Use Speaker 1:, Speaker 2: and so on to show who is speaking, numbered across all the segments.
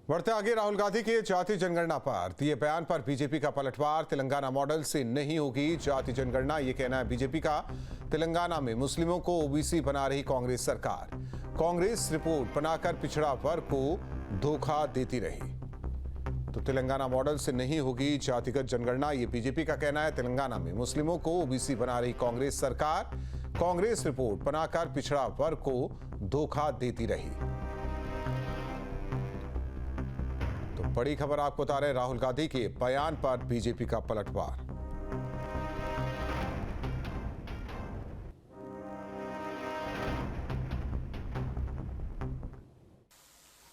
Speaker 1: बढ़ते आगे राहुल गांधी के जाति जनगणना पर दिए बयान पर बीजेपी का पलटवार। तेलंगाना मॉडल से नहीं होगी जाति जनगणना, ये कहना है बीजेपी का। तेलंगाना में मुस्लिमों को ओबीसी बना रही कांग्रेस सरकार। कांग्रेस रिपोर्ट बनाकर पिछड़ा वर्ग को धोखा देती रही। तो तेलंगाना मॉडल से नहीं होगी जातिगत जनगणना, ये बीजेपी का कहना है। तेलंगाना में मुस्लिमों को ओबीसी बना रही कांग्रेस सरकार। कांग्रेस रिपोर्ट बनाकर पिछड़ा वर्ग को धोखा देती रही। तो बड़ी खबर आपको बता रहे, राहुल गांधी के बयान पर बीजेपी का पलटवार।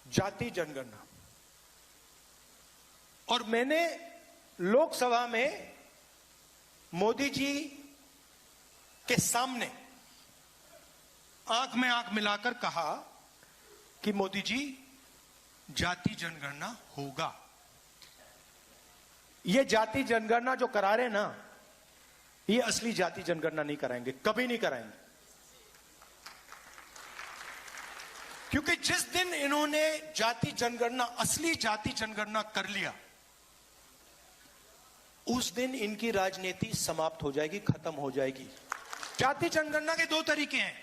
Speaker 2: जाति जनगणना, और मैंने लोकसभा में मोदी जी के सामने आंख में आंख मिलाकर कहा कि मोदी जी जाति जनगणना होगा। ये जाति जनगणना जो करा रहे ना, ये असली जाति जनगणना नहीं कराएंगे, कभी नहीं कराएंगे। क्योंकि जिस दिन इन्होंने जाति जनगणना, असली जाति जनगणना कर लिया, उस दिन इनकी राजनीति समाप्त हो जाएगी, खत्म हो जाएगी। जाति जनगणना के दो तरीके हैं,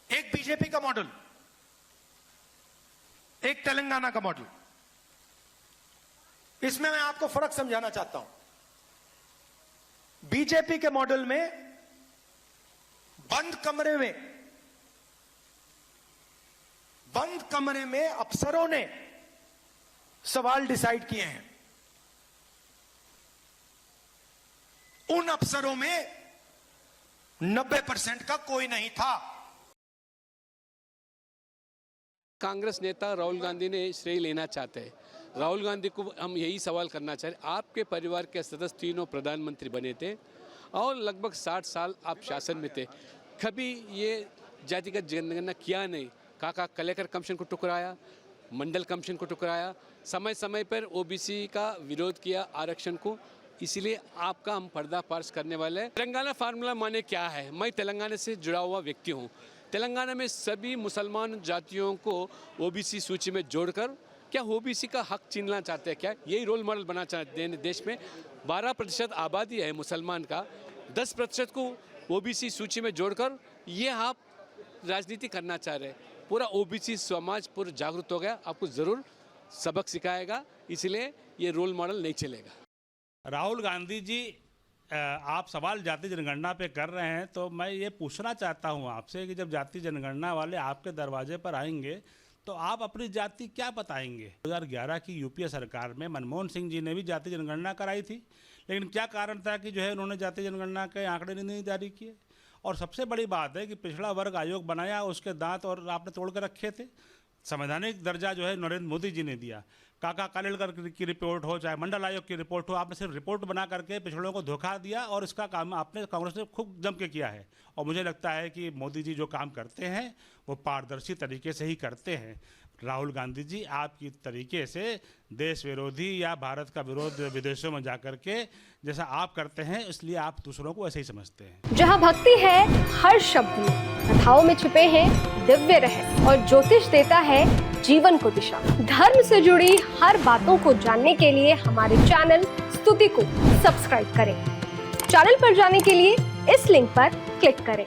Speaker 2: एक बीजेपी का मॉडल, एक तेलंगाना का मॉडल। इसमें मैं आपको फर्क समझाना चाहता हूं। बीजेपी के मॉडल में बंद कमरे में अफसरों ने सवाल डिसाइड किए हैं। उन अफसरों में 90% का कोई नहीं था।
Speaker 3: कांग्रेस नेता राहुल गांधी ने श्रेय लेना चाहते हैं। राहुल गांधी को हम यही सवाल करना चाहते हैं, आपके परिवार के सदस्य तीनों प्रधानमंत्री बने थे और लगभग 60 साल आप शासन में थे, कभी ये जातिगत जनगणना किया नहीं। काका कलेक्टर कमीशन को टुकराया, मंडल कमीशन को टुकराया, समय समय पर ओबीसी का विरोध किया, आरक्षण को। इसीलिए आपका हम पर्दाफाश करने वाले हैं। तेलंगाना फार्मूला माने क्या है? मैं तेलंगाना से जुड़ा हुआ व्यक्ति हूँ। तेलंगाना में सभी मुसलमान जातियों को ओबीसी सूची में जोड़कर क्या ओबीसी का हक छीनना चाहते हैं? क्या यही रोल मॉडल बना चाहते हैं? देश में 12% आबादी है मुसलमान का, 10% को ओबीसी सूची में जोड़कर ये आप राजनीति करना चाह रहे हैं। पूरा ओबीसी समाज पूरा जागरूक हो गया, आपको ज़रूर सबक सिखाएगा, इसलिए ये रोल मॉडल नहीं चलेगा।
Speaker 4: राहुल गांधी जी, आप सवाल जाति जनगणना पे कर रहे हैं, तो मैं ये पूछना चाहता हूँ आपसे कि जब जाति जनगणना वाले आपके दरवाजे पर आएंगे तो आप अपनी जाति क्या बताएंगे? 2011 की यूपीए सरकार में मनमोहन सिंह जी ने भी जाति जनगणना कराई थी, लेकिन क्या कारण था कि जो है उन्होंने जाति जनगणना के आंकड़े नहीं जारी किए? और सबसे बड़ी बात है कि पिछड़ा वर्ग आयोग बनाया, उसके दांत और आपने तोड़ कर रखे थे। संवैधानिक दर्जा जो है नरेंद्र मोदी जी ने दिया। काका कालेलकर की रिपोर्ट हो, चाहे मंडल आयोग की रिपोर्ट हो, आपने सिर्फ रिपोर्ट बना करके पिछड़ों को धोखा दिया और इसका काम आपने कांग्रेस ने खूब जम के किया है। और मुझे लगता है कि मोदी जी जो काम करते हैं वो पारदर्शी तरीके से ही करते हैं। राहुल गांधी जी आपकी तरीके से देश विरोधी या भारत का विरोध विदेशों में जाकर के जैसा आप करते हैं, इसलिए आप दूसरों को ऐसे ही समझते हैं।
Speaker 5: जहां भक्ति है हर शब्द में, कथाओं में छिपे हैं दिव्य रहस्य और ज्योतिष देता है जीवन को दिशा। धर्म से जुड़ी हर बातों को जानने के लिए हमारे चैनल स्तुति को सब्सक्राइब करें। चैनल पर जाने के लिए इस लिंक पर क्लिक करें।